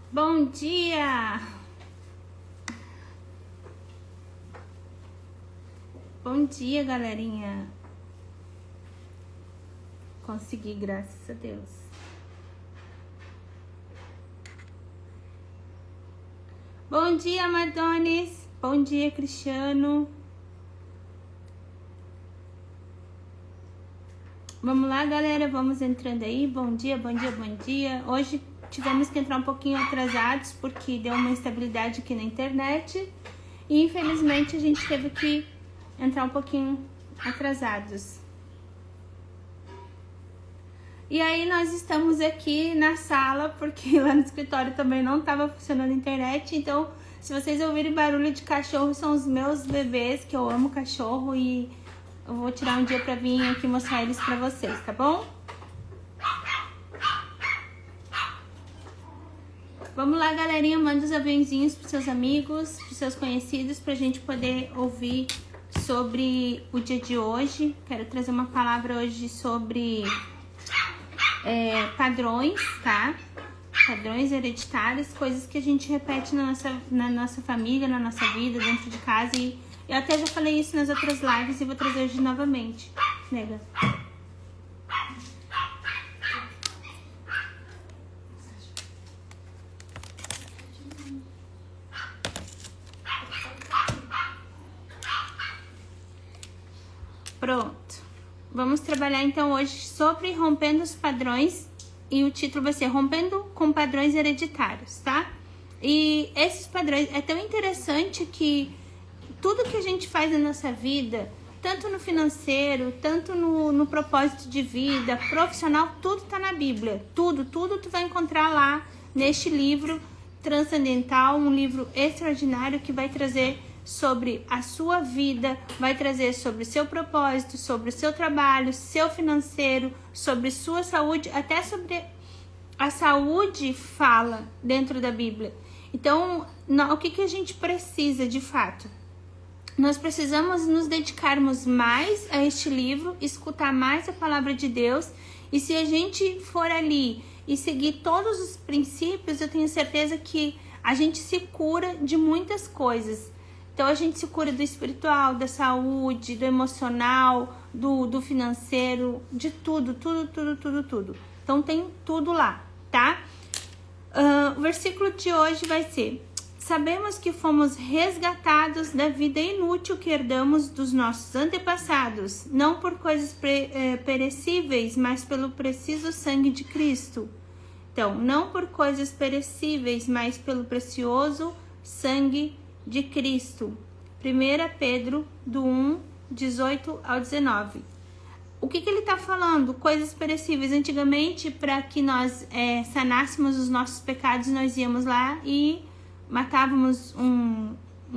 Bom dia! Bom dia, galerinha! Consegui, graças a Deus. Bom dia, Madones! Bom dia, Cristiano! Vamos lá, galera, vamos entrando aí. Bom dia, bom dia, bom dia. Hoje tivemos que entrar um pouquinho atrasados porque deu uma instabilidade aqui na internet e infelizmente a gente teve que entrar um pouquinho atrasados. E aí nós estamos aqui na sala porque lá no escritório também não estava funcionando a internet, então se vocês ouvirem barulho de cachorro, são os meus bebês, que eu amo cachorro, e eu vou tirar um dia pra vir aqui mostrar eles pra vocês, tá bom? Vamos lá, galerinha, manda os aviãozinhos pros seus amigos, pros seus conhecidos, pra gente poder ouvir sobre o dia de hoje. Quero trazer uma palavra hoje sobre padrões, tá? Padrões hereditários, coisas que a gente repete na nossa família, na nossa vida, dentro de casa. E eu até já falei isso nas outras lives e vou trazer hoje novamente. Nega. Pronto. Vamos trabalhar então hoje sobre rompendo os padrões. E o título vai ser Rompendo com Padrões Hereditários, tá? E esses padrões, é tão interessante que tudo que a gente faz na nossa vida, tanto no financeiro, tanto no propósito de vida, profissional, tudo tá na Bíblia. Tudo tu vai encontrar lá neste livro transcendental, um livro extraordinário que vai trazer sobre a sua vida, vai trazer sobre o seu propósito, sobre o seu trabalho, seu financeiro, sobre sua saúde, até sobre a saúde fala dentro da Bíblia. Então, o que a gente precisa de fato? Nós precisamos nos dedicarmos mais a este livro, escutar mais a palavra de Deus, e se a gente for ali e seguir todos os princípios, eu tenho certeza que a gente se cura de muitas coisas. Então a gente se cura do espiritual, da saúde, do emocional, do financeiro, de tudo. Então tem tudo lá, tá? O versículo de hoje vai ser: sabemos que fomos resgatados da vida inútil que herdamos dos nossos antepassados, não por coisas perecíveis, mas pelo preciso sangue de Cristo. Então, não por coisas perecíveis, mas pelo precioso sangue de Cristo. 1 Pedro, do 1, 18 ao 19. O que ele está falando? Coisas perecíveis. Antigamente, para que nós sanássemos os nossos pecados, nós íamos lá e matávamos um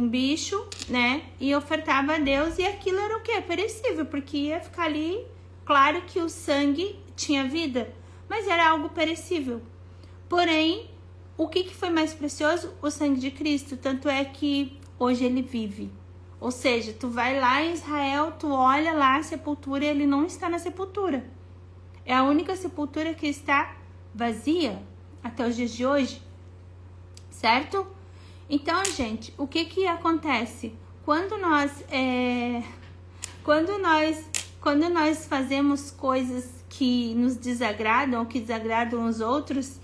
bicho, né? E ofertava a Deus, e aquilo era o quê? Perecível, porque ia ficar ali, claro que o sangue tinha vida, mas era algo perecível. Porém, o que foi mais precioso? O sangue de Cristo. Tanto é que hoje ele vive. Ou seja, tu vai lá em Israel, tu olha lá a sepultura e ele não está na sepultura. É a única sepultura que está vazia até os dias de hoje. Certo? Então, gente, o que acontece? Quando nós fazemos coisas que nos desagradam ou que desagradam os outros,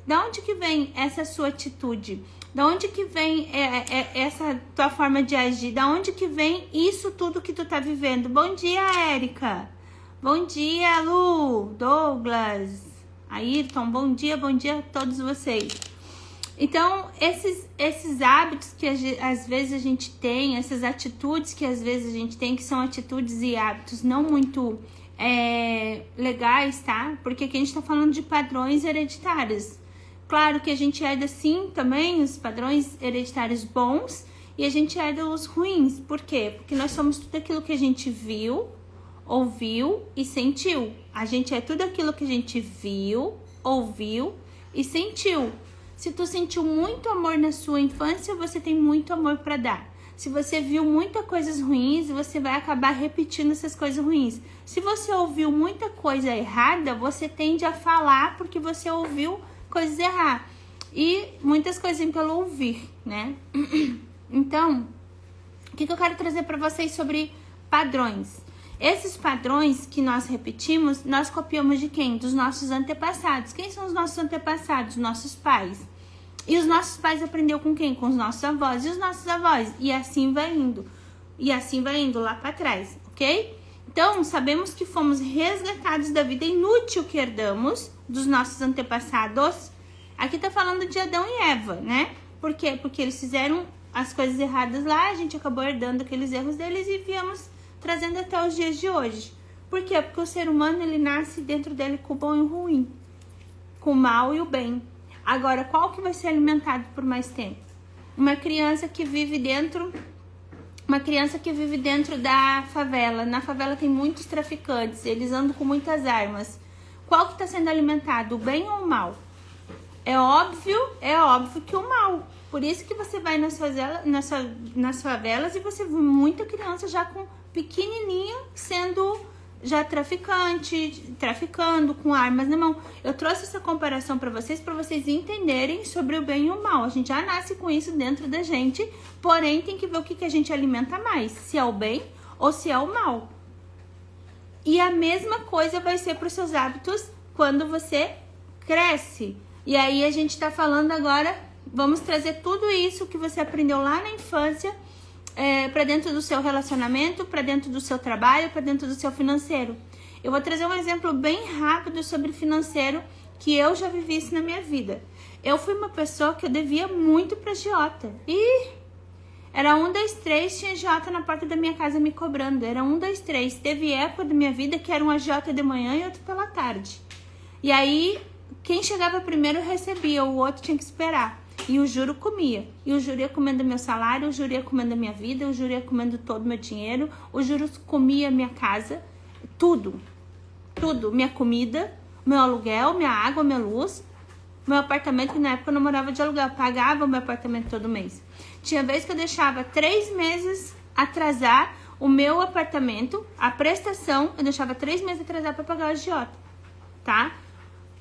da onde que vem essa sua atitude? Da onde que vem essa tua forma de agir? Da onde que vem isso tudo que tu tá vivendo? Bom dia, Érica. Bom dia, Lu, Douglas, Ayrton. Bom dia a todos vocês. Então, esses hábitos que às vezes a gente tem, essas atitudes que às vezes a gente tem, que são atitudes e hábitos não muito legais, tá? Porque aqui a gente tá falando de padrões hereditários. Claro que a gente herda sim também os padrões hereditários bons e a gente herda os ruins. Por quê? Porque nós somos tudo aquilo que a gente viu, ouviu e sentiu. A gente é tudo aquilo que a gente viu, ouviu e sentiu. Se tu sentiu muito amor na sua infância, você tem muito amor para dar. Se você viu muitas coisas ruins, você vai acabar repetindo essas coisas ruins. Se você ouviu muita coisa errada, você tende a falar porque você ouviu coisas erradas. e muitas coisinhas pelo ouvir, né? Então, o que eu quero trazer para vocês sobre padrões? Esses padrões que nós repetimos, nós copiamos de quem? Dos nossos antepassados. Quem são os nossos antepassados? Nossos pais. E os nossos pais aprenderam com quem? Com os nossos avós. E os nossos avós? E assim vai indo. E assim vai indo lá para trás, ok? Então, sabemos que fomos resgatados da vida inútil que herdamos dos nossos antepassados. Aqui tá falando de Adão e Eva, né? Por quê? Porque eles fizeram as coisas erradas lá, a gente acabou herdando aqueles erros deles e viemos trazendo até os dias de hoje. Por quê? Porque o ser humano, ele nasce dentro dele com o bom e o ruim, com o mal e o bem. Agora, qual que vai ser alimentado por mais tempo? Uma criança que vive dentro da favela. Na favela tem muitos traficantes, eles andam com muitas armas. Qual que está sendo alimentado, o bem ou o mal? É óbvio que o mal. Por isso que você vai nas favelas e você vê muita criança já com pequenininha sendo já traficando com armas na mão. Eu trouxe essa comparação para vocês entenderem sobre o bem e o mal. A gente já nasce com isso dentro da gente, porém tem que ver o que a gente alimenta mais, se é o bem ou se é o mal. E a mesma coisa vai ser para os seus hábitos quando você cresce. E aí a gente tá falando agora, vamos trazer tudo isso que você aprendeu lá na infância para dentro do seu relacionamento, para dentro do seu trabalho, para dentro do seu financeiro. Eu vou trazer um exemplo bem rápido sobre financeiro que eu já vivi isso na minha vida. Eu fui uma pessoa que eu devia muito para agiota. E era 1, 2, 3, tinha agiota na porta da minha casa me cobrando. Era 1, 2, 3. Teve época da minha vida que era um agiota de manhã e outro pela tarde. E aí, quem chegava primeiro recebia, o outro tinha que esperar. E o juro comia. E o juro ia comendo meu salário, o juro ia comendo a minha vida, o juro ia comendo todo o meu dinheiro, o juro comia minha casa, tudo. Tudo. Minha comida, meu aluguel, minha água, minha luz, meu apartamento, que na época eu não morava de aluguel, eu pagava o meu apartamento todo mês. Tinha vez que eu deixava 3 meses atrasar o meu apartamento, a prestação, eu deixava 3 meses atrasar para pagar o agiota, tá?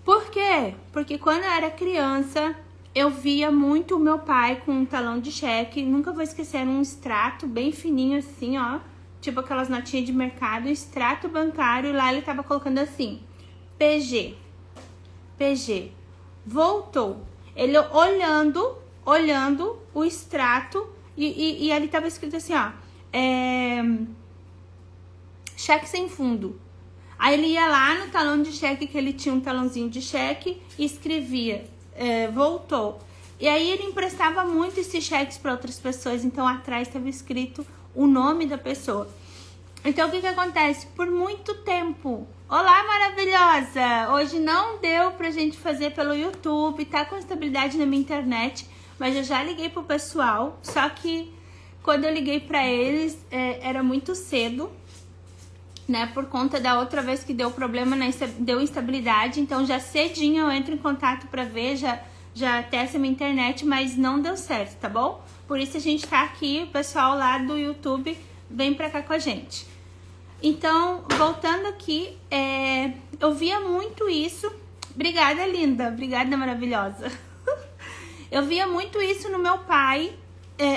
Por quê? Porque quando eu era criança, eu via muito o meu pai com um talão de cheque. Nunca vou esquecer, era um extrato bem fininho assim, ó. Tipo aquelas notinhas de mercado, extrato bancário. E lá ele tava colocando assim, PG. PG. Voltou. Ele olhando o extrato. E ali tava escrito assim, ó. Cheque sem fundo. Aí ele ia lá no talão de cheque, que ele tinha um talãozinho de cheque, e escrevia, voltou. E aí ele emprestava muito esses cheques para outras pessoas, então atrás estava escrito o nome da pessoa. Então o que acontece? Por muito tempo, olá maravilhosa! Hoje não deu pra gente fazer pelo YouTube, tá com estabilidade na minha internet, mas eu já liguei pro pessoal, só que quando eu liguei pra eles, era muito cedo, né, por conta da outra vez que deu problema, deu instabilidade, então já cedinho eu entro em contato pra ver, já testa minha internet, mas não deu certo, tá bom? Por isso a gente tá aqui, o pessoal lá do YouTube vem pra cá com a gente. Então, voltando aqui, eu via muito isso, obrigada linda, obrigada maravilhosa. Eu via muito isso no meu pai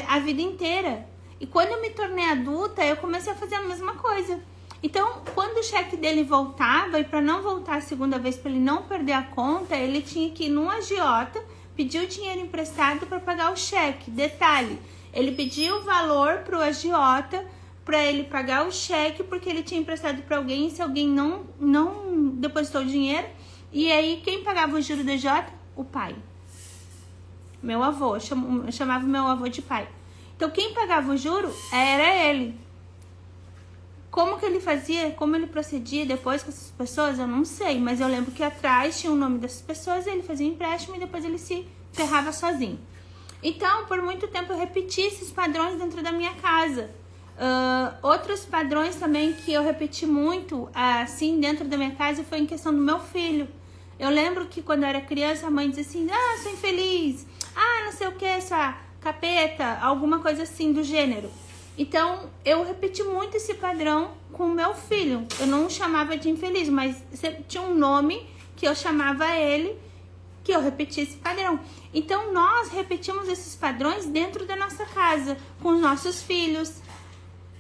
a vida inteira, e quando eu me tornei adulta, eu comecei a fazer a mesma coisa. Então, quando o cheque dele voltava, e para não voltar a segunda vez, para ele não perder a conta, ele tinha que ir num agiota, pedir o dinheiro emprestado para pagar o cheque. Detalhe, ele pediu o valor para o agiota para ele pagar o cheque, porque ele tinha emprestado para alguém, e se alguém não depositou o dinheiro, e aí quem pagava o juro do agiota? O pai. Meu avô, eu chamava meu avô de pai. Então, quem pagava o juro era ele. Como que ele fazia, como ele procedia depois com essas pessoas, eu não sei. Mas eu lembro que atrás tinha o nome dessas pessoas, ele fazia empréstimo e depois ele se ferrava sozinho. Então, por muito tempo eu repeti esses padrões dentro da minha casa. Outros padrões também que eu repeti muito, assim, dentro da minha casa, foi em questão do meu filho. Eu lembro que quando eu era criança, a mãe dizia assim, sou infeliz, não sei o que, essa capeta, alguma coisa assim do gênero. Então, eu repeti muito esse padrão com o meu filho. Eu não chamava de infeliz, mas tinha um nome que eu chamava ele que eu repeti esse padrão. Então, nós repetimos esses padrões dentro da nossa casa, com os nossos filhos.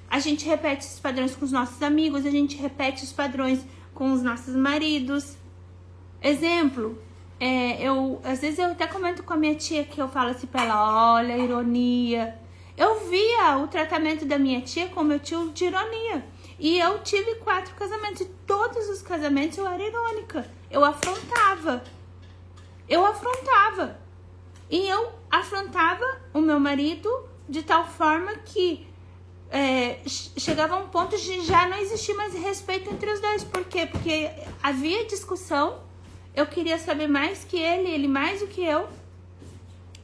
A gente repete esses padrões com os nossos amigos, a gente repete os padrões com os nossos maridos. Exemplo, às vezes eu até comento com a minha tia que eu falo assim pra ela, olha a ironia. Eu via o tratamento da minha tia com meu tio de ironia. E eu tive 4 casamentos, e todos os casamentos eu era irônica. Eu afrontava. E eu afrontava o meu marido de tal forma que chegava a um ponto de já não existir mais respeito entre os dois. Por quê? Porque havia discussão, eu queria saber mais que ele mais do que eu.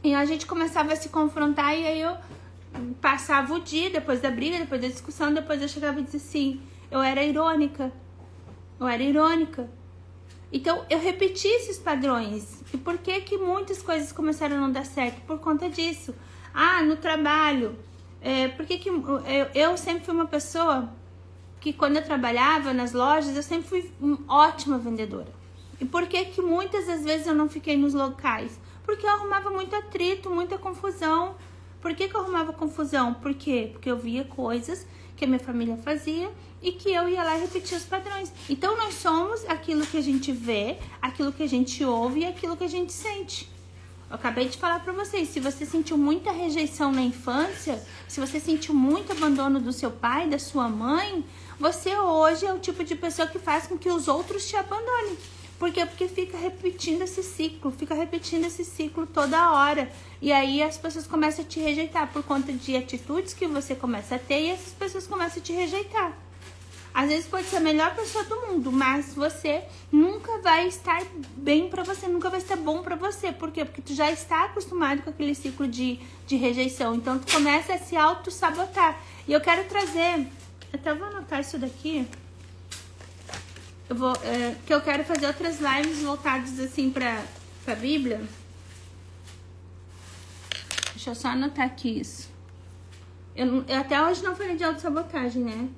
E a gente começava a se confrontar e aí eu passava o dia, depois da briga, depois da discussão, depois eu chegava e dizia assim, eu era irônica. Então, eu repeti esses padrões. E por que muitas coisas começaram a não dar certo? Por conta disso. No trabalho. Eu sempre fui uma pessoa que quando eu trabalhava nas lojas, eu sempre fui uma ótima vendedora. E por que muitas das vezes eu não fiquei nos locais? Porque eu arrumava muito atrito, muita confusão. Por que eu arrumava confusão? Por quê? Porque eu via coisas que a minha família fazia e que eu ia lá e repetia os padrões. Então, nós somos aquilo que a gente vê, aquilo que a gente ouve e aquilo que a gente sente. Eu acabei de falar pra vocês, se você sentiu muita rejeição na infância, se você sentiu muito abandono do seu pai, da sua mãe, você hoje é o tipo de pessoa que faz com que os outros te abandonem. Por quê? Porque fica repetindo esse ciclo toda hora. E aí as pessoas começam a te rejeitar por conta de atitudes que você começa a ter e essas pessoas começam a te rejeitar. Às vezes pode ser a melhor pessoa do mundo, mas você nunca vai estar bem pra você, nunca vai estar bom pra você. Por quê? Porque tu já está acostumado com aquele ciclo de rejeição. Então tu começa a se auto-sabotar. E eu quero trazer, até vou anotar isso daqui. Que eu quero fazer outras lives voltadas assim pra Bíblia. Deixa eu só anotar aqui isso. Eu até hoje não falei de autossabotagem, né?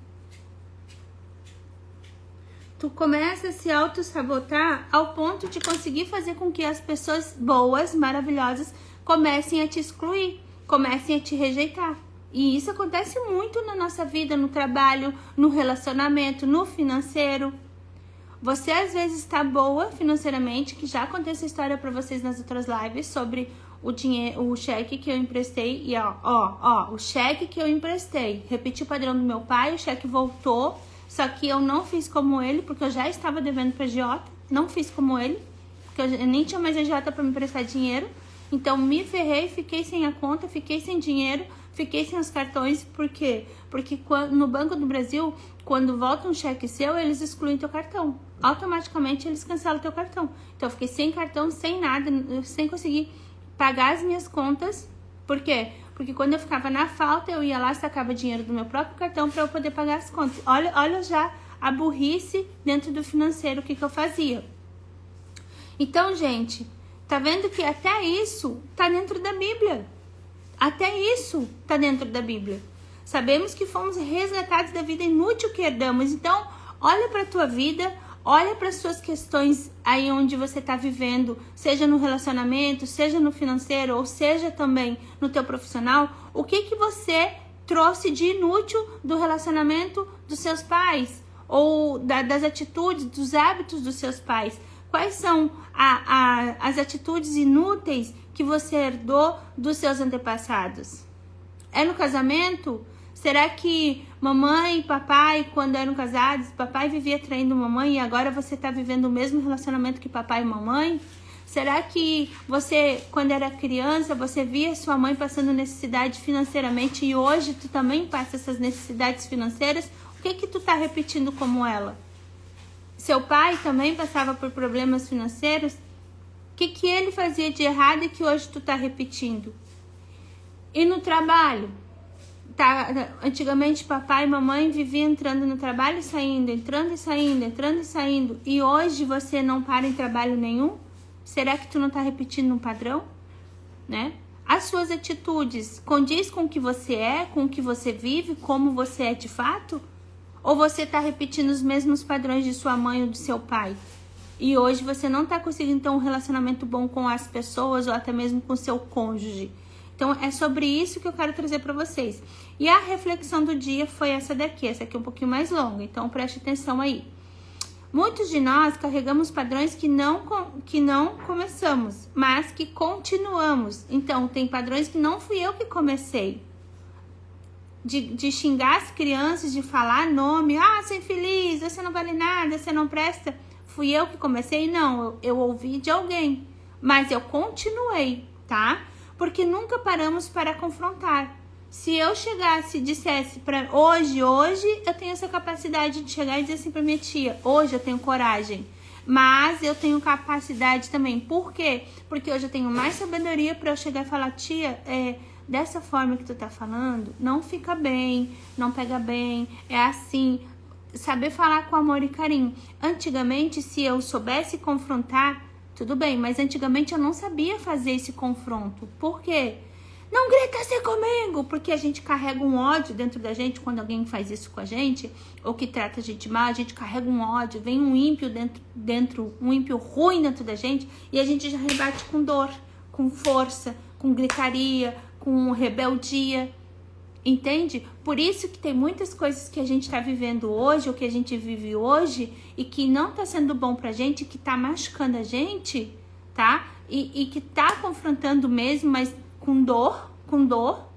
Tu começa a se auto-sabotar ao ponto de conseguir fazer com que as pessoas boas, maravilhosas, comecem a te excluir, comecem a te rejeitar. E isso acontece muito na nossa vida, no trabalho, no relacionamento, no financeiro. Você às vezes está boa financeiramente, que já contei essa história para vocês nas outras lives sobre o dinheiro, o cheque que eu emprestei e o cheque que eu emprestei, repeti o padrão do meu pai, o cheque voltou, só que eu não fiz como ele, porque eu já estava devendo para agiota, não fiz como ele, porque eu nem tinha mais agiota para me emprestar dinheiro, então me ferrei, fiquei sem a conta, fiquei sem dinheiro, fiquei sem os cartões. Por quê? Porque no Banco do Brasil, quando volta um cheque seu, eles excluem teu cartão. Automaticamente eles cancelam teu cartão. Então eu fiquei sem cartão, sem nada, sem conseguir pagar as minhas contas. Por quê? Porque quando eu ficava na falta, eu ia lá, sacava dinheiro do meu próprio cartão para eu poder pagar as contas. Olha já a burrice dentro do financeiro, o que eu fazia. Então, gente, tá vendo que até isso tá dentro da Bíblia. Até isso tá dentro da Bíblia. Sabemos que fomos resgatados da vida inútil que herdamos. Então, olha para a tua vida, olha para as suas questões aí onde você está vivendo, seja no relacionamento, seja no financeiro, ou seja também no teu profissional. O que você trouxe de inútil do relacionamento dos seus pais? Ou das atitudes, dos hábitos dos seus pais? Quais são as atitudes inúteis que você herdou dos seus antepassados? É no casamento? Será que mamãe e papai, quando eram casados, papai vivia traindo mamãe e agora você está vivendo o mesmo relacionamento que papai e mamãe? Será que você, quando era criança, você via sua mãe passando necessidade financeiramente e hoje tu também passa essas necessidades financeiras? O que tu tá repetindo como ela? Seu pai também passava por problemas financeiros? O que ele fazia de errado e que hoje tu tá repetindo? E no trabalho? Antigamente papai e mamãe viviam entrando no trabalho e saindo, entrando e saindo, entrando e saindo. E hoje você não para em trabalho nenhum? Será que tu não tá repetindo um padrão? Né? As suas atitudes condiz com o que você é, com o que você vive, como você é de fato? Ou você tá repetindo os mesmos padrões de sua mãe ou do seu pai? e hoje você não tá conseguindo ter um relacionamento bom com as pessoas ou até mesmo com seu cônjuge. Então, é sobre isso que eu quero trazer para vocês. E a reflexão do dia foi essa daqui. Essa aqui é um pouquinho mais longa, então preste atenção aí. Muitos de nós carregamos padrões que não começamos, mas que continuamos. Então, tem padrões que não fui eu que comecei. De xingar as crianças, de falar nome. Ah, você é infeliz, você não vale nada, você não presta. Fui eu que comecei? Não, eu ouvi de alguém. Mas eu continuei, tá? Porque nunca paramos para confrontar. Se eu chegasse e dissesse para hoje eu tenho essa capacidade de chegar e dizer assim para minha tia, hoje eu tenho coragem, mas eu tenho capacidade também. Por quê? Porque hoje eu tenho mais sabedoria para eu chegar e falar, tia, dessa forma que tu tá falando, não fica bem, não pega bem, é assim. Saber falar com amor e carinho. Antigamente, se eu soubesse confrontar, tudo bem, mas antigamente eu não sabia fazer esse confronto. Por quê? Não grita assim comigo! Porque a gente carrega um ódio dentro da gente quando alguém faz isso com a gente, ou que trata a gente mal, a gente carrega um ódio, vem um ímpio dentro, um ímpio ruim dentro da gente, e a gente já rebate com dor, com força, com gritaria, com rebeldia. Entende? Por isso que tem muitas coisas que a gente tá vivendo hoje, ou que a gente vive hoje, e que não tá sendo bom pra gente, que tá machucando a gente, tá? E que tá confrontando mesmo, mas com dor,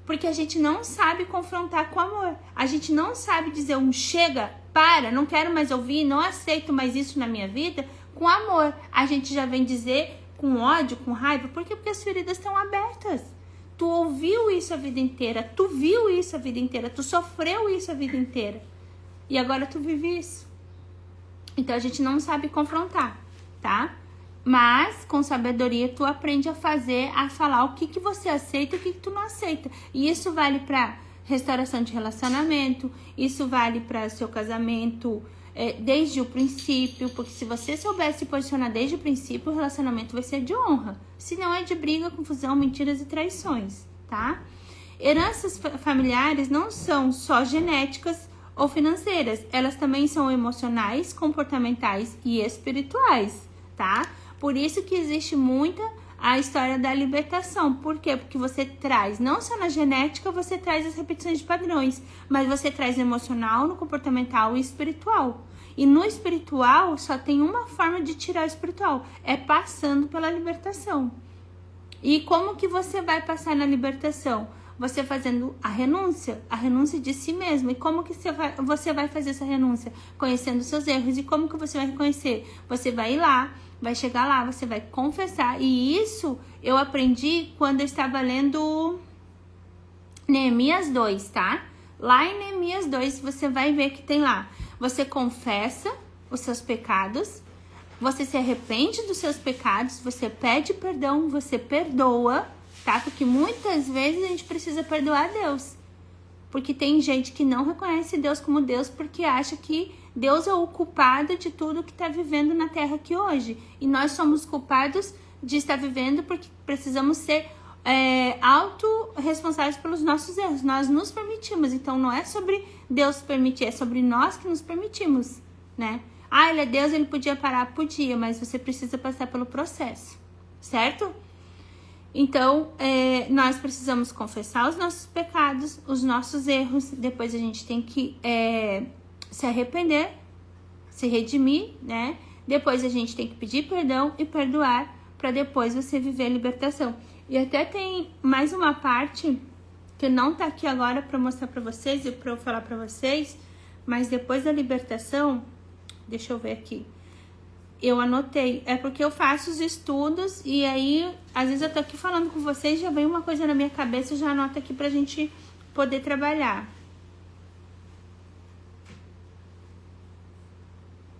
porque a gente não sabe confrontar com amor. A gente não sabe dizer chega, para, não quero mais ouvir, não aceito mais isso na minha vida, com amor. A gente já vem dizer com ódio, com raiva, por quê? Porque as feridas estão abertas. Tu ouviu isso a vida inteira, tu viu isso a vida inteira, tu sofreu isso a vida inteira. E agora tu vive isso. Então a gente não sabe confrontar, tá? Mas com sabedoria tu aprende a falar o que você aceita e o que tu não aceita. E isso vale para restauração de relacionamento, isso vale para seu casamento desde o princípio, porque se você souber se posicionar desde o princípio, o relacionamento vai ser de honra. Se não, é de briga, confusão, mentiras e traições, tá? Heranças familiares não são só genéticas ou financeiras, elas também são emocionais, comportamentais e espirituais, tá? Por isso que existe muita a história da libertação. Por quê? Porque você traz, não só na genética, você traz as repetições de padrões, mas você traz no emocional, no comportamental e espiritual. E no espiritual, só tem uma forma de tirar o espiritual, é passando pela libertação. E como que você vai passar na libertação? Você fazendo a renúncia de si mesmo. E como que você vai fazer essa renúncia? Conhecendo seus erros. E como que você vai reconhecer? Você vai ir lá, vai chegar lá, você vai confessar. E isso eu aprendi quando eu estava lendo Neemias 2, tá? Lá em Neemias 2, você vai ver que tem lá. Você confessa os seus pecados, você se arrepende dos seus pecados, você pede perdão, você perdoa, tá? Porque muitas vezes a gente precisa perdoar a Deus. Porque tem gente que não reconhece Deus como Deus porque acha que Deus é o culpado de tudo que está vivendo na Terra aqui hoje. E nós somos culpados de estar vivendo porque precisamos ser autorresponsáveis pelos nossos erros. Nós nos permitimos. Então não é sobre Deus permitir, é sobre nós que nos permitimos, né? Ah, ele é Deus, ele podia parar? Podia, mas você precisa passar pelo processo, certo? Então, nós precisamos confessar os nossos pecados, os nossos erros. Depois a gente tem que se arrepender, se redimir, né? Depois a gente tem que pedir perdão e perdoar para depois você viver a libertação. E até tem mais uma parte que não tá aqui agora para mostrar para vocês e para eu falar para vocês, mas depois da libertação, deixa eu ver aqui. Eu anotei, é porque eu faço os estudos e aí, às vezes eu tô aqui falando com vocês, já vem uma coisa na minha cabeça, eu já anoto aqui pra gente poder trabalhar.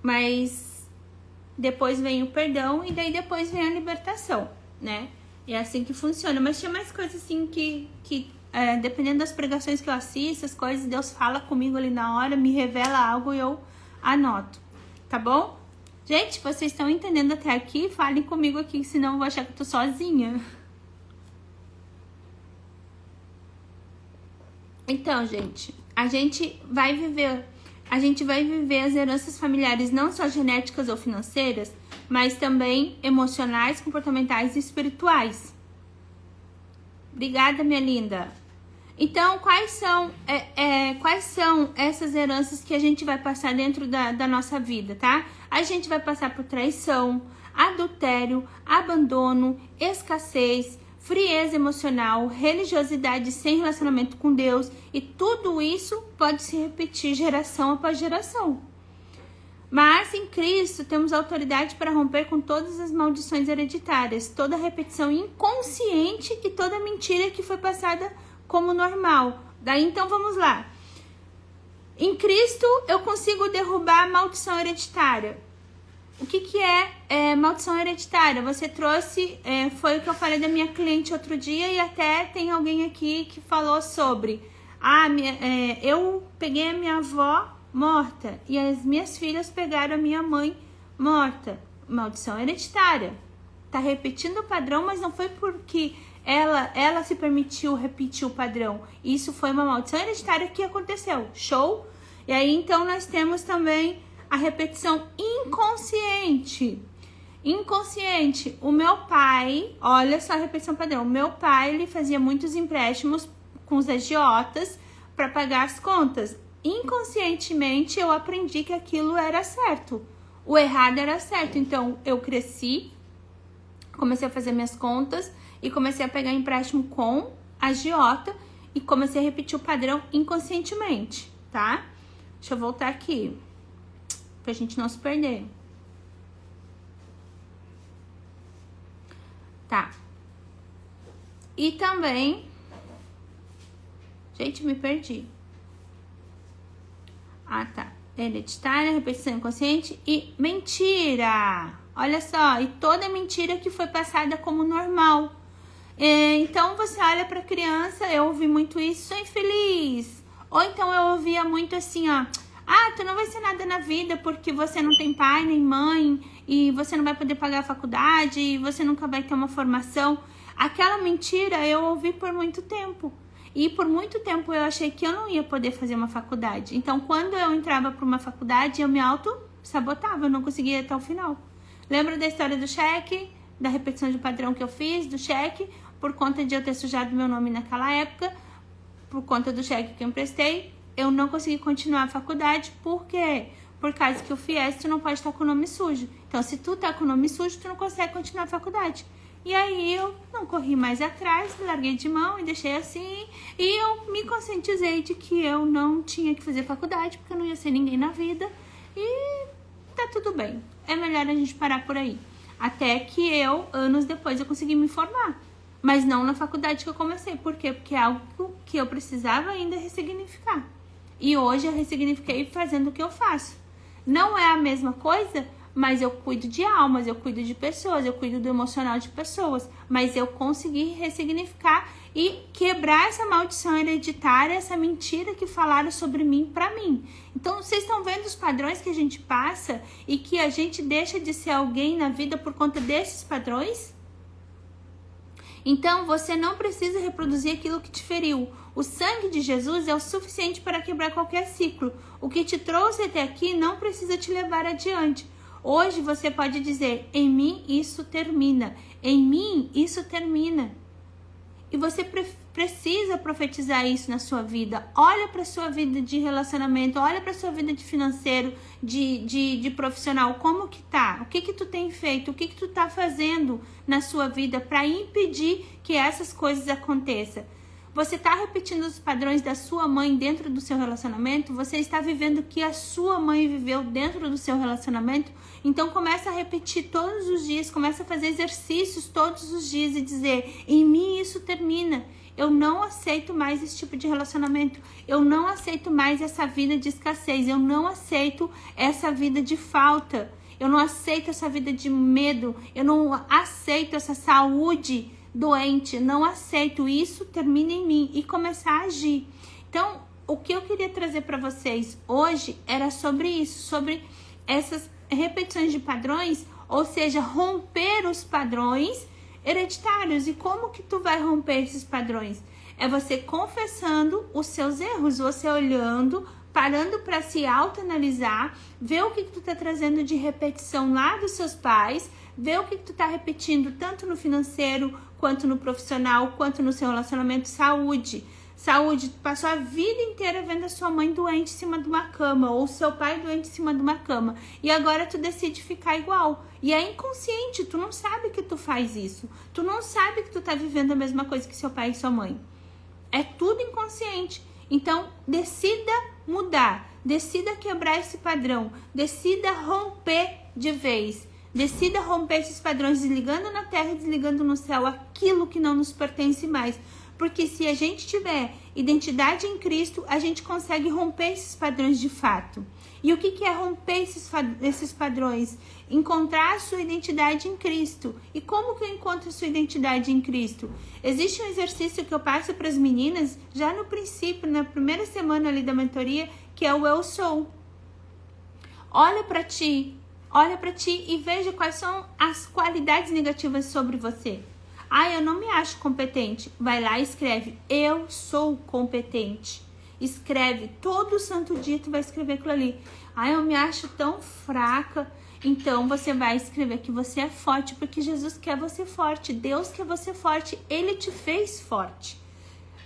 Mas depois vem o perdão e daí depois vem a libertação, né? É assim que funciona. Mas tinha mais coisas assim que dependendo das pregações que eu assisto, as coisas, Deus fala comigo ali na hora, me revela algo e eu anoto, tá bom? Gente, vocês estão entendendo até aqui? Falem comigo aqui, senão eu vou achar que eu tô sozinha. Então, gente, a gente vai viver a gente vai viver as heranças familiares não só genéticas ou financeiras, mas também emocionais, comportamentais e espirituais. Obrigada, minha linda. Então, quais são essas heranças que a gente vai passar dentro da nossa vida, tá? A gente vai passar por traição, adultério, abandono, escassez, frieza emocional, religiosidade sem relacionamento com Deus, e tudo isso pode se repetir geração após geração. Mas em Cristo temos autoridade para romper com todas as maldições hereditárias, toda repetição inconsciente e toda mentira que foi passada como normal. Daí então vamos lá. Em Cristo eu consigo derrubar a maldição hereditária. O que é maldição hereditária? Você trouxe, foi o que eu falei da minha cliente outro dia, e até tem alguém aqui que falou sobre. Eu peguei a minha avó morta e as minhas filhas pegaram a minha mãe morta. Maldição hereditária. Tá repetindo o padrão, mas não foi porque ela se permitiu repetir o padrão. Isso foi uma maldição hereditária que aconteceu. Show? E aí então nós temos também a repetição inconsciente. Inconsciente. O meu pai, olha só a repetição padrão. O meu pai, ele fazia muitos empréstimos com os agiotas para pagar as contas. Inconscientemente eu aprendi que aquilo era certo. O errado era certo. Então eu cresci, comecei a fazer minhas contas e comecei a pegar empréstimo com agiota e comecei a repetir o padrão inconscientemente, tá? Deixa eu voltar aqui pra gente não se perder. Tá. E também... Gente, me perdi. Ah, tá. Hereditária, repetição inconsciente e mentira. Olha só, e toda mentira que foi passada como normal. Então você olha pra criança, eu ouvi muito isso, sou infeliz. Ou então eu ouvia muito assim, ó. Tu não vai ser nada na vida porque você não tem pai nem mãe e você não vai poder pagar a faculdade e você nunca vai ter uma formação. Aquela mentira eu ouvi por muito tempo. E por muito tempo eu achei que eu não ia poder fazer uma faculdade. Então quando eu entrava para uma faculdade eu me auto-sabotava, eu não conseguia ir até o final. Lembra da história do cheque? Da repetição de padrão que eu fiz do cheque? Por conta de eu ter sujado meu nome naquela época, por conta do cheque que eu emprestei, eu não consegui continuar a faculdade. Por quê? Por causa que o FIES tu não pode estar com o nome sujo. Então, se tu tá com o nome sujo, tu não consegue continuar a faculdade. E aí, eu não corri mais atrás, larguei de mão e deixei assim. E eu me conscientizei de que eu não tinha que fazer faculdade, porque eu não ia ser ninguém na vida. E tá tudo bem. É melhor a gente parar por aí. Até que anos depois, eu consegui me formar. Mas não na faculdade que eu comecei. Por quê? Porque é algo que eu precisava ainda ressignificar. E hoje eu ressignifiquei fazendo o que eu faço. Não é a mesma coisa, mas eu cuido de almas, eu cuido de pessoas, eu cuido do emocional de pessoas. Mas eu consegui ressignificar e quebrar essa maldição hereditária, essa mentira que falaram sobre mim pra mim. Então, vocês estão vendo os padrões que a gente passa e que a gente deixa de ser alguém na vida por conta desses padrões? Então, você não precisa reproduzir aquilo que te feriu. O sangue de Jesus é o suficiente para quebrar qualquer ciclo. O que te trouxe até aqui não precisa te levar adiante. Hoje você pode dizer, em mim isso termina. Em mim isso termina. E você precisa profetizar isso na sua vida. Olha para a sua vida de relacionamento, olha para a sua vida de financeiro, de profissional. Como que tá? O que que tu tem feito? O que que tu tá fazendo na sua vida para impedir que essas coisas aconteçam? Você está repetindo os padrões da sua mãe dentro do seu relacionamento? Você está vivendo o que a sua mãe viveu dentro do seu relacionamento? Então começa a repetir todos os dias, começa a fazer exercícios todos os dias e dizer, em mim isso termina. Eu não aceito mais esse tipo de relacionamento. Eu não aceito mais essa vida de escassez. Eu não aceito essa vida de falta. Eu não aceito essa vida de medo. Eu não aceito essa saúde doente, não aceito isso, termina em mim e começar a agir. Então, o que eu queria trazer para vocês hoje era sobre isso, sobre essas repetições de padrões, ou seja, romper os padrões hereditários. E como que tu vai romper esses padrões? É você confessando os seus erros, você olhando parando para se autoanalisar, ver o que tu tá trazendo de repetição lá dos seus pais, ver o que tu tá repetindo tanto no financeiro, quanto no profissional, quanto no seu relacionamento. Saúde, tu passou a vida inteira vendo a sua mãe doente em cima de uma cama, ou seu pai doente em cima de uma cama, e agora tu decide ficar igual. E é inconsciente, tu não sabe que tu faz isso. Tu não sabe que tu tá vivendo a mesma coisa que seu pai e sua mãe. É tudo inconsciente. Então, decida mudar, decida quebrar esse padrão, decida romper de vez. Decida romper esses padrões, desligando na terra e desligando no céu aquilo que não nos pertence mais. Porque se a gente tiver identidade em Cristo, a gente consegue romper esses padrões de fato. E o que é romper esses padrões? Encontrar a sua identidade em Cristo. E como que eu encontro a sua identidade em Cristo? Existe um exercício que eu passo para as meninas, já no princípio, na primeira semana ali da mentoria, que é o eu sou. Olha para ti e veja quais são as qualidades negativas sobre você. Eu não me acho competente. Vai lá e escreve, eu sou competente. Escreve, todo santo dia tu vai escrever aquilo ali. Eu me acho tão fraca. Então você vai escrever que você é forte, porque Jesus quer você forte, Deus quer você forte, Ele te fez forte.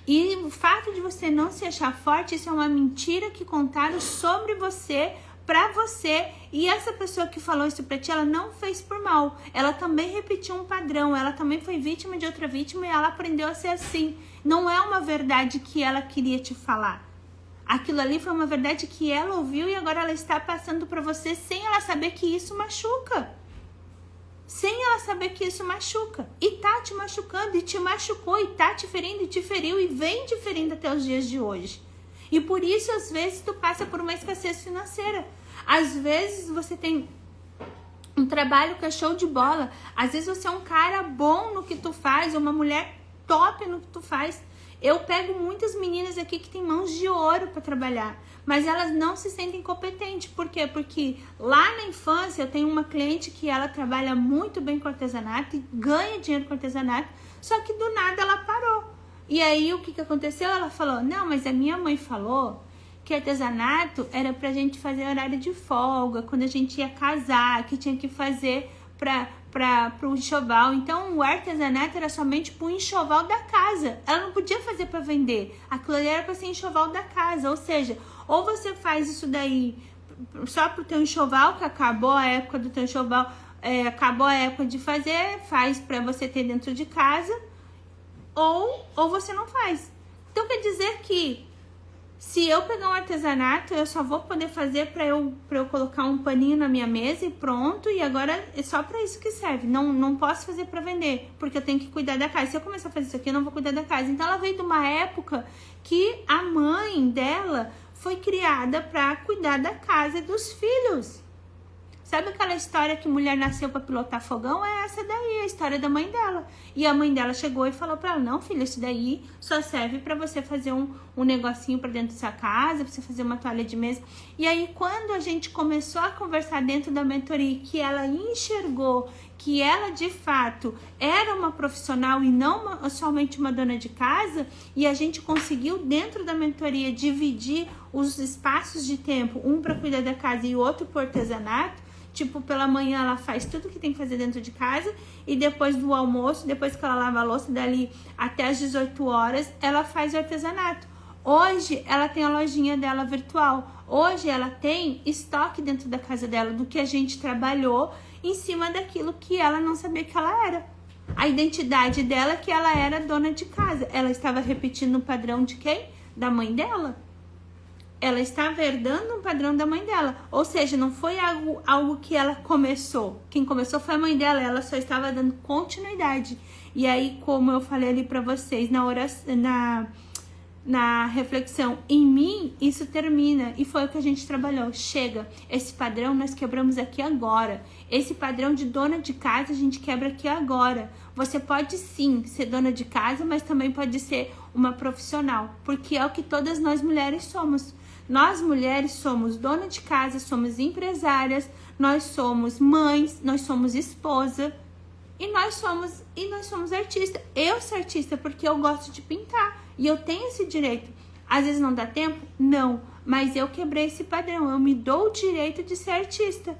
E o fato de você não se achar forte, isso é uma mentira que contaram sobre você, pra você, e essa pessoa que falou isso pra ti, ela não fez por mal, ela também repetiu um padrão, ela também foi vítima de outra vítima e ela aprendeu a ser assim. Não é uma verdade que ela queria te falar. Aquilo ali foi uma verdade que ela ouviu e agora ela está passando pra você sem ela saber que isso machuca. Sem ela saber que isso machuca. E tá te machucando, e te machucou, e tá te ferindo, e te feriu, e vem te ferindo até os dias de hoje. E por isso, às vezes, tu passa por uma escassez financeira. Às vezes, você tem um trabalho que é show de bola. Às vezes, você é um cara bom no que tu faz, uma mulher top no que tu faz. Eu pego muitas meninas aqui que têm mãos de ouro para trabalhar, mas elas não se sentem competentes. Por quê? Porque lá na infância, eu tenho uma cliente que ela trabalha muito bem com artesanato e ganha dinheiro com artesanato, só que do nada ela parou. E aí, o que aconteceu? Ela falou, não, mas a minha mãe falou que artesanato era pra gente fazer horário de folga, quando a gente ia casar, que tinha que fazer pro enxoval. Então, o artesanato era somente pro enxoval da casa. Ela não podia fazer pra vender. Aquilo ali era pra ser enxoval da casa. Ou seja, ou você faz isso daí só pro teu enxoval, que acabou a época do teu enxoval, acabou a época de fazer, faz pra você ter dentro de casa, ou você não faz. Então quer dizer que se eu pegar um artesanato, eu só vou poder fazer pra eu colocar um paninho na minha mesa e pronto, e agora é só pra isso que serve. Não posso fazer pra vender, porque eu tenho que cuidar da casa. Se eu começar a fazer isso aqui, eu não vou cuidar da casa. Então ela veio de uma época que a mãe dela foi criada pra cuidar da casa e dos filhos. Sabe aquela história que mulher nasceu para pilotar fogão? É essa daí, a história da mãe dela. E a mãe dela chegou e falou para ela, não, filha, isso daí só serve para você fazer um negocinho para dentro da sua casa, para você fazer uma toalha de mesa. E aí, quando a gente começou a conversar dentro da mentoria, que ela enxergou que ela, de fato, era uma profissional e não somente uma dona de casa, e a gente conseguiu, dentro da mentoria, dividir os espaços de tempo, um para cuidar da casa e outro para artesanato. Tipo, pela manhã ela faz tudo que tem que fazer dentro de casa e depois do almoço, depois que ela lava a louça, dali até as 18 horas, ela faz o artesanato. Hoje ela tem a lojinha dela virtual. Hoje ela tem estoque dentro da casa dela do que a gente trabalhou em cima daquilo que ela não sabia que ela era. A identidade dela é que ela era dona de casa. Ela estava repetindo o padrão de quem? Da mãe dela. Ela estava herdando um padrão da mãe dela. Ou seja, não foi algo que ela começou. Quem começou foi a mãe dela. Ela só estava dando continuidade. E aí, como eu falei ali para vocês na reflexão, em mim isso termina. E foi o que a gente trabalhou. Chega, esse padrão nós quebramos aqui agora. Esse padrão de dona de casa a gente quebra aqui agora. Você pode sim ser dona de casa, mas também pode ser uma profissional. Porque é o que todas nós mulheres somos. Nós mulheres somos dona de casa, somos empresárias, nós somos mães, nós somos esposa e nós somos artistas. Eu sou artista porque eu gosto de pintar e eu tenho esse direito. Às vezes não dá tempo? Não. Mas eu quebrei esse padrão. Eu me dou o direito de ser artista.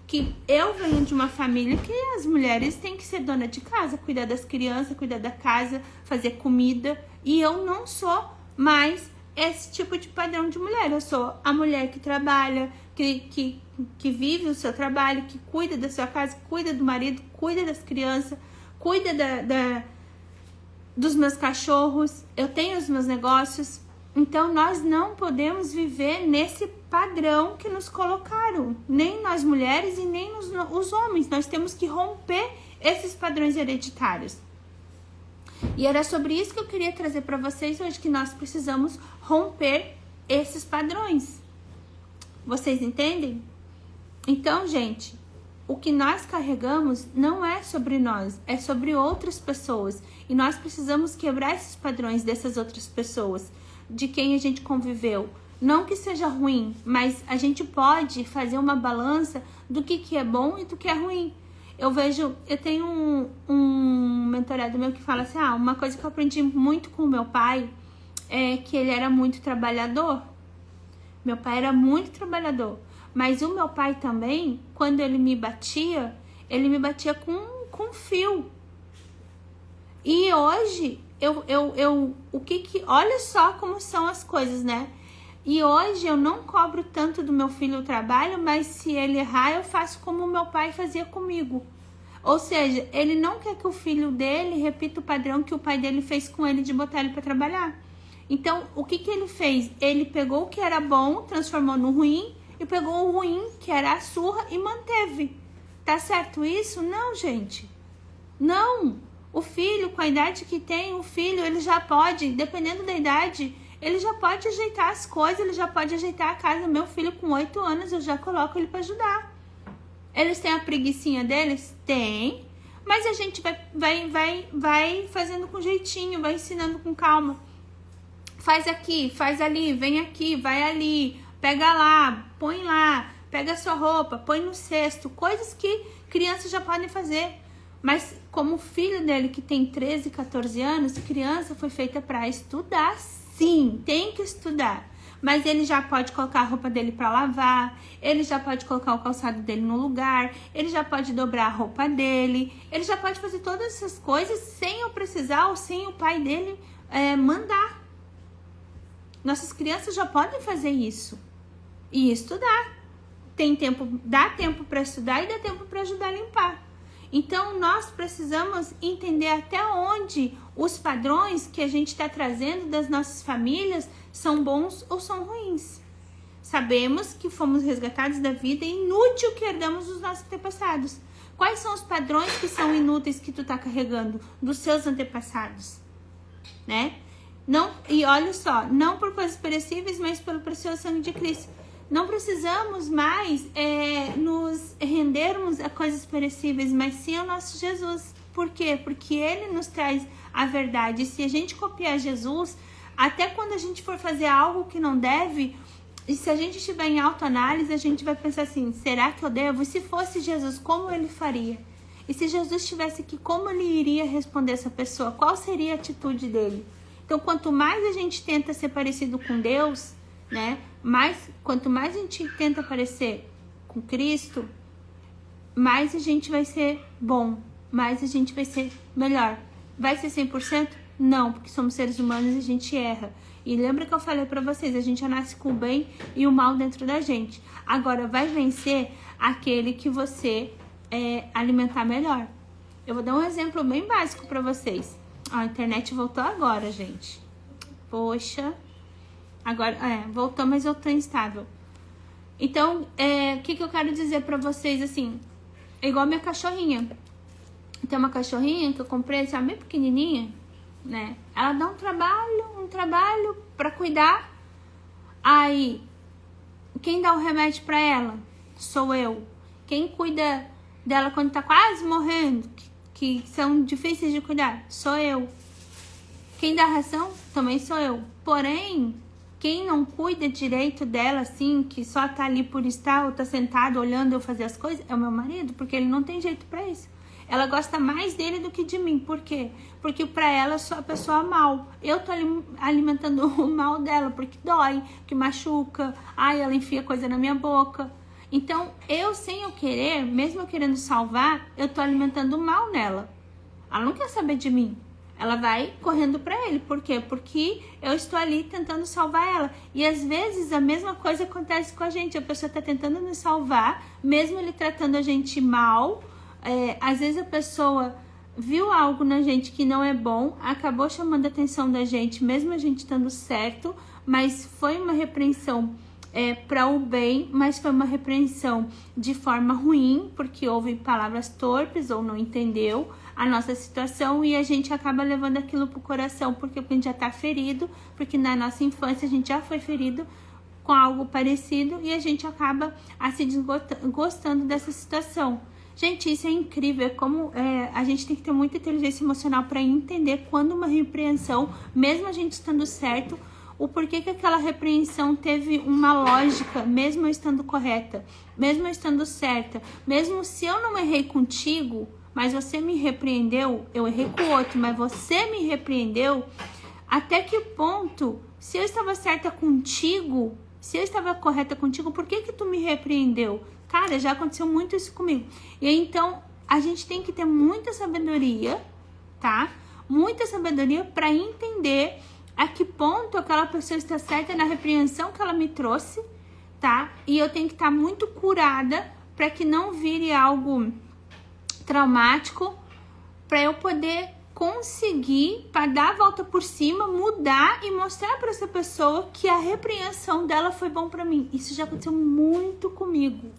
Que eu venho de uma família que as mulheres têm que ser dona de casa, cuidar das crianças, cuidar da casa, fazer comida. E eu não sou mais esse tipo de padrão de mulher. Eu sou a mulher que trabalha, que vive o seu trabalho, que cuida da sua casa, cuida do marido, cuida das crianças, cuida dos meus cachorros. Eu tenho os meus negócios. Então, nós não podemos viver nesse padrão que nos colocaram. Nem nós mulheres e nem os homens. Nós temos que romper esses padrões hereditários. E era sobre isso que eu queria trazer para vocês hoje, que nós precisamos romper esses padrões. Vocês entendem? Então, gente, o que nós carregamos não é sobre nós, é sobre outras pessoas. E nós precisamos quebrar esses padrões dessas outras pessoas, de quem a gente conviveu. Não que seja ruim, mas a gente pode fazer uma balança do que é bom e do que é ruim. Eu tenho um mentorado meu que fala assim, uma coisa que eu aprendi muito com o meu pai é que ele era muito trabalhador. Meu pai era muito trabalhador. Mas o meu pai também, quando ele me batia com fio. E hoje, olha só como são as coisas, né? E hoje eu não cobro tanto do meu filho o trabalho, mas se ele errar, eu faço como o meu pai fazia comigo. Ou seja, ele não quer que o filho dele repita o padrão que o pai dele fez com ele de botar ele para trabalhar. Então, o que ele fez? Ele pegou o que era bom, transformou no ruim, e pegou o ruim, que era a surra, e manteve. Tá certo isso? Não, gente. Não. O filho, com a idade que tem, ele já pode, dependendo da idade, ele já pode ajeitar as coisas, ele já pode ajeitar a casa. Meu filho, com 8 anos, eu já coloco ele para ajudar. Eles têm a preguicinha deles? Tem. Mas a gente vai fazendo com jeitinho, vai ensinando com calma. Faz aqui, faz ali, vem aqui, vai ali, pega lá, põe lá, pega a sua roupa, põe no cesto. Coisas que crianças já podem fazer. Mas como o filho dele, que tem 13, 14 anos, criança foi feita para estudar, sim, tem que estudar. Mas ele já pode colocar a roupa dele para lavar, ele já pode colocar o calçado dele no lugar, ele já pode dobrar a roupa dele, ele já pode fazer todas essas coisas sem eu precisar ou sem o pai dele mandar. Nossas crianças já podem fazer isso e estudar. Tem tempo, dá tempo para estudar e dá tempo para ajudar a limpar. Então, nós precisamos entender até onde os padrões que a gente está trazendo das nossas famílias são bons ou são ruins. Sabemos que fomos resgatados da vida inútil que herdamos dos nossos antepassados. Quais são os padrões que são inúteis que tu está carregando dos seus antepassados? Né? Não, e olha só, não por coisas perecíveis, mas pelo precioso sangue de Cristo. Não precisamos mais nos rendermos a coisas perecíveis, mas sim ao nosso Jesus. Por quê? Porque Ele nos traz a verdade. E se a gente copiar Jesus, até quando a gente for fazer algo que não deve, e se a gente estiver em autoanálise, a gente vai pensar assim, será que eu devo? E se fosse Jesus, como Ele faria? E se Jesus estivesse aqui, como Ele iria responder essa pessoa? Qual seria a atitude dele? Então, quanto mais a gente tenta ser parecido com Deus, né? Quanto mais a gente tenta parecer com Cristo, mais a gente vai ser bom, mais a gente vai ser melhor. Vai ser 100%? Não, porque somos seres humanos e a gente erra. E lembra que eu falei pra vocês, a gente já nasce com o bem e o mal dentro da gente. Agora, vai vencer aquele que você alimentar melhor. Eu vou dar um exemplo bem básico pra vocês. A internet voltou agora, gente. Poxa. Agora, voltou, mas eu tô instável. Então, o que eu quero dizer pra vocês, assim, é igual a minha cachorrinha. Tem uma cachorrinha que eu comprei, sabe, bem pequenininha, né? Ela dá um trabalho pra cuidar. Aí, quem dá o remédio pra ela? Sou eu. Quem cuida dela quando tá quase morrendo, que são difíceis de cuidar? Sou eu. Quem dá ração? Também sou eu. Porém, quem não cuida direito dela, assim, que só tá ali por estar ou tá sentado olhando eu fazer as coisas, é o meu marido, porque ele não tem jeito pra isso. ela gosta mais dele do que de mim. Por quê? Porque pra ela eu sou a pessoa mal. Eu tô alimentando o mal dela, porque dói, que machuca. Ai, ela enfia coisa na minha boca. Então, eu sem eu querer, mesmo eu querendo salvar, eu tô alimentando o mal nela. Ela não quer saber de mim. Ela vai correndo pra ele. Por quê? Porque eu estou ali tentando salvar ela. E às vezes a mesma coisa acontece com a gente. A pessoa tá tentando nos salvar, mesmo ele tratando a gente mal. Às vezes a pessoa viu algo na gente que não é bom, acabou chamando a atenção da gente, mesmo a gente estando certo, mas foi uma repreensão para o bem, mas foi uma repreensão de forma ruim, porque houve palavras torpes ou não entendeu a nossa situação e a gente acaba levando aquilo pro coração, porque a gente já tá ferido, porque na nossa infância a gente já foi ferido com algo parecido e a gente acaba se desgostando dessa situação. Gente, isso é incrível, como a gente tem que ter muita inteligência emocional para entender quando uma repreensão, mesmo a gente estando certo, o porquê que aquela repreensão teve uma lógica, mesmo eu estando correta, mesmo eu estando certa, mesmo se eu não errei contigo, mas você me repreendeu, eu errei com o outro, mas você me repreendeu, até que ponto, se eu estava certa contigo, se eu estava correta contigo, por que que tu me repreendeu? Cara, já aconteceu muito isso comigo. E então, a gente tem que ter muita sabedoria, tá? Muita sabedoria para entender a que ponto aquela pessoa está certa na repreensão que ela me trouxe, tá? E eu tenho que estar muito curada para que não vire algo traumático, para eu poder conseguir, para dar a volta por cima, mudar e mostrar para essa pessoa que a repreensão dela foi bom para mim. Isso já aconteceu muito comigo,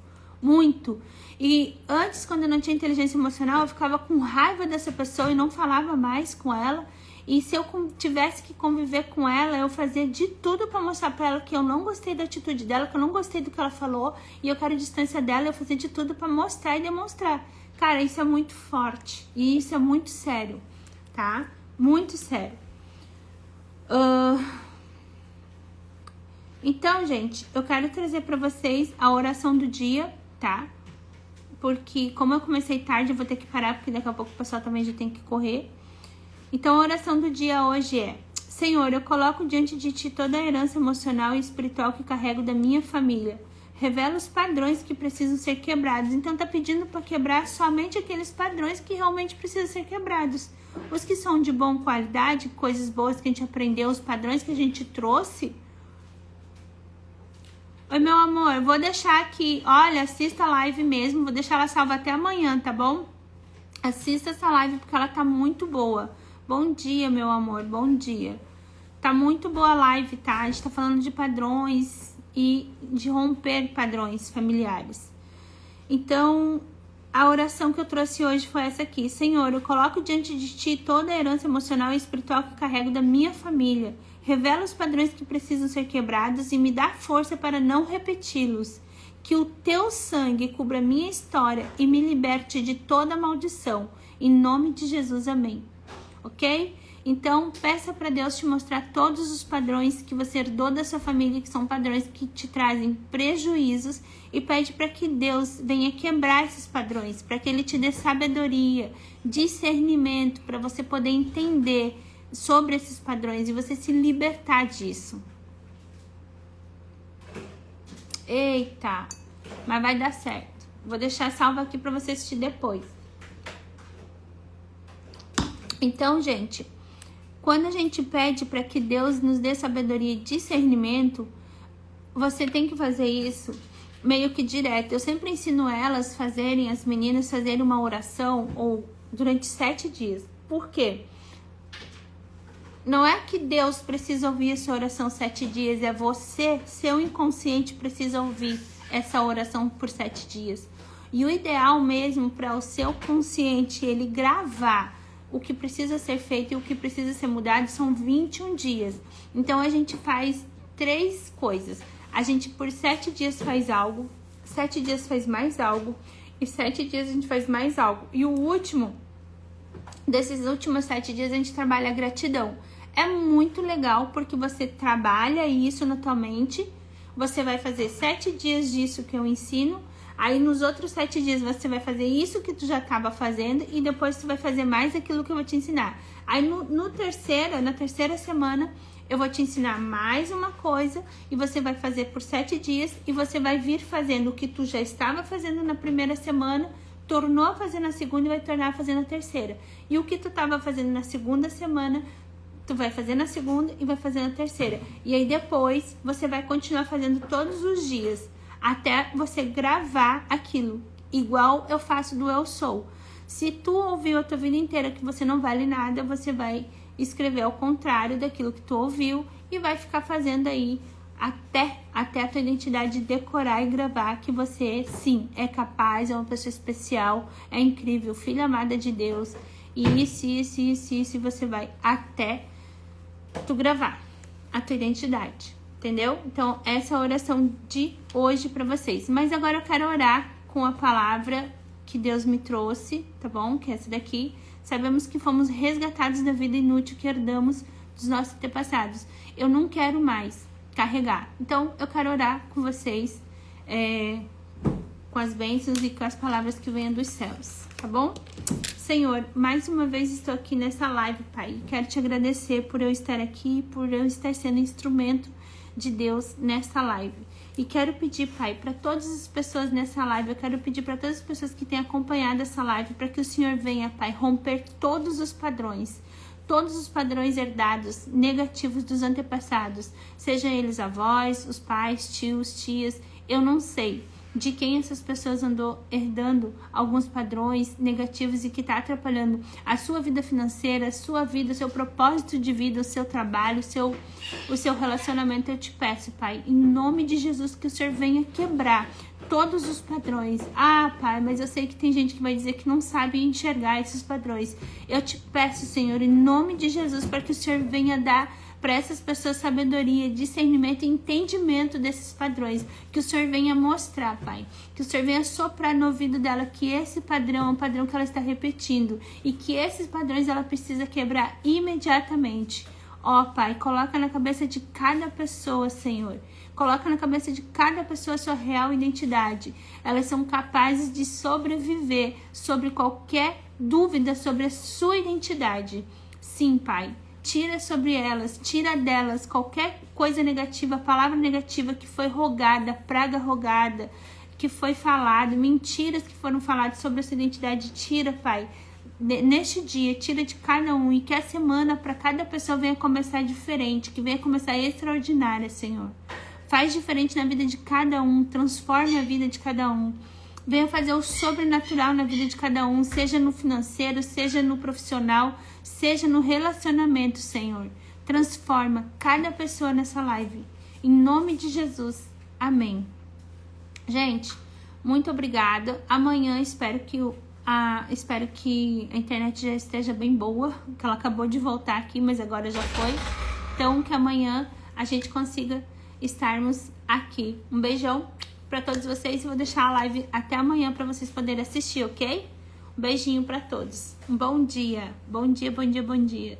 muito. E antes, quando eu não tinha inteligência emocional, eu ficava com raiva dessa pessoa e não falava mais com ela. E se eu tivesse que conviver com ela, eu fazia de tudo para mostrar para ela que eu não gostei da atitude dela, que eu não gostei do que ela falou e eu quero distância dela. Eu fazia de tudo para mostrar e demonstrar. Cara, isso é muito forte e isso é muito sério, tá? Muito sério. Então, gente, eu quero trazer para vocês a oração do dia, tá? Porque como eu comecei tarde, eu vou ter que parar, porque daqui a pouco o pessoal também já tem que correr. Então, a oração do dia hoje é: Senhor, eu coloco diante de Ti toda a herança emocional e espiritual que carrego da minha família. Revela os padrões que precisam ser quebrados. Então, tá pedindo para quebrar somente aqueles padrões que realmente precisam ser quebrados. Os que são de boa qualidade, coisas boas que a gente aprendeu, os padrões que a gente trouxe. Oi, meu amor, vou deixar aqui, olha, assista a live mesmo, vou deixar ela salva até amanhã, tá bom? Assista essa live porque ela tá muito boa. Bom dia, meu amor, bom dia. Tá muito boa a live, tá? A gente tá falando de padrões e de romper padrões familiares. Então, a oração que eu trouxe hoje foi essa aqui. Senhor, eu coloco diante de Ti toda a herança emocional e espiritual que carrego da minha família. Revela os padrões que precisam ser quebrados e me dá força para não repeti-los. Que o Teu sangue cubra minha história e me liberte de toda maldição. Em nome de Jesus, amém. Ok? Então, peça para Deus te mostrar todos os padrões que você herdou da sua família, que são padrões que te trazem prejuízos, e pede para que Deus venha quebrar esses padrões, para que Ele te dê sabedoria, discernimento, para você poder entender sobre esses padrões e você se libertar disso. Eita, mas vai dar certo. Vou deixar salvo aqui para você assistir depois. Então, gente, quando a gente pede para que Deus nos dê sabedoria e discernimento, você tem que fazer isso meio que direto. Eu sempre ensino elas fazerem, as meninas fazerem uma oração ou durante 7 dias. Por quê? Não é que Deus precisa ouvir essa oração 7 dias, é você, seu inconsciente, precisa ouvir essa oração por 7 dias. E o ideal mesmo para o seu consciente, ele gravar o que precisa ser feito e o que precisa ser mudado, são 21 dias. Então, a gente faz 3 coisas. A gente, por 7 dias, faz algo, 7 dias faz mais algo, e 7 dias a gente faz mais algo. E o último, desses últimos 7 dias, a gente trabalha a gratidão. É muito legal, porque você trabalha isso na tua mente, você vai fazer 7 dias disso que eu ensino, Aí nos outros 7 dias você vai fazer isso que tu já estava fazendo e depois tu vai fazer mais aquilo que eu vou te ensinar. Aí na terceira semana eu vou te ensinar mais uma coisa e você vai fazer por 7 dias e você vai vir fazendo o que tu já estava fazendo na primeira semana, tornou a fazer na segunda e vai tornar a fazer na terceira. E o que tu estava fazendo na segunda semana, tu vai fazer na segunda e vai fazer na terceira. E aí depois você vai continuar fazendo todos os dias até você gravar aquilo, igual eu faço do Eu Sou. Se tu ouviu a tua vida inteira que você não vale nada, você vai escrever ao contrário daquilo que tu ouviu e vai ficar fazendo aí até a tua identidade decorar e gravar que você, sim, é capaz, é uma pessoa especial, é incrível, filha amada de Deus. E isso, você vai até tu gravar a tua identidade. Entendeu? Então, essa é a oração de hoje para vocês. Mas agora eu quero orar com a palavra que Deus me trouxe, tá bom? Que é essa daqui. Sabemos que fomos resgatados da vida inútil que herdamos dos nossos antepassados. Eu não quero mais carregar. Então, eu quero orar com vocês, com as bênçãos e com as palavras que venham dos céus, tá bom? Senhor, mais uma vez estou aqui nessa live, Pai. Quero te agradecer por eu estar aqui, por eu estar sendo instrumento de Deus nessa live. E quero pedir, Pai, para todas as pessoas nessa live, eu quero pedir para todas as pessoas que têm acompanhado essa live, para que o Senhor venha, Pai, romper todos os padrões herdados, negativos dos antepassados, sejam eles avós, os pais, tios, tias, eu não sei de quem essas pessoas andou herdando alguns padrões negativos e que está atrapalhando a sua vida financeira, a sua vida, o seu propósito de vida, o seu trabalho, o seu relacionamento. Eu te peço, Pai, em nome de Jesus, que o Senhor venha quebrar todos os padrões. Ah, Pai, mas eu sei que tem gente que vai dizer que não sabe enxergar esses padrões. Eu te peço, Senhor, em nome de Jesus, para que o Senhor venha dar para essas pessoas sabedoria, discernimento e entendimento desses padrões. Que o Senhor venha mostrar, Pai. Que o Senhor venha soprar no ouvido dela que esse padrão é um padrão que ela está repetindo e que esses padrões ela precisa quebrar imediatamente. Ó, Pai, coloca na cabeça de cada pessoa, Senhor. Coloca na cabeça de cada pessoa a sua real identidade. Elas são capazes de sobreviver sobre qualquer dúvida sobre a sua identidade. Sim, Pai. Tira sobre elas, tira delas qualquer coisa negativa, palavra negativa que foi rogada, praga rogada, que foi falado, mentiras que foram faladas sobre a sua identidade. Tira, Pai, neste dia, tira de cada um e que a semana para cada pessoa venha começar diferente, que venha começar extraordinária, Senhor. Faz diferente na vida de cada um, transforme a vida de cada um. Venha fazer o sobrenatural na vida de cada um, seja no financeiro, seja no profissional, seja no relacionamento, Senhor. Transforma cada pessoa nessa live. Em nome de Jesus. Amém. Gente, muito obrigada. Amanhã espero que a internet já esteja bem boa, que ela acabou de voltar aqui, mas agora já foi. Então, que amanhã a gente consiga estarmos aqui. Um beijão para todos vocês. Eu vou deixar a live até amanhã para vocês poderem assistir, ok? Um beijinho para todos. Um bom dia. Bom dia, bom dia, bom dia.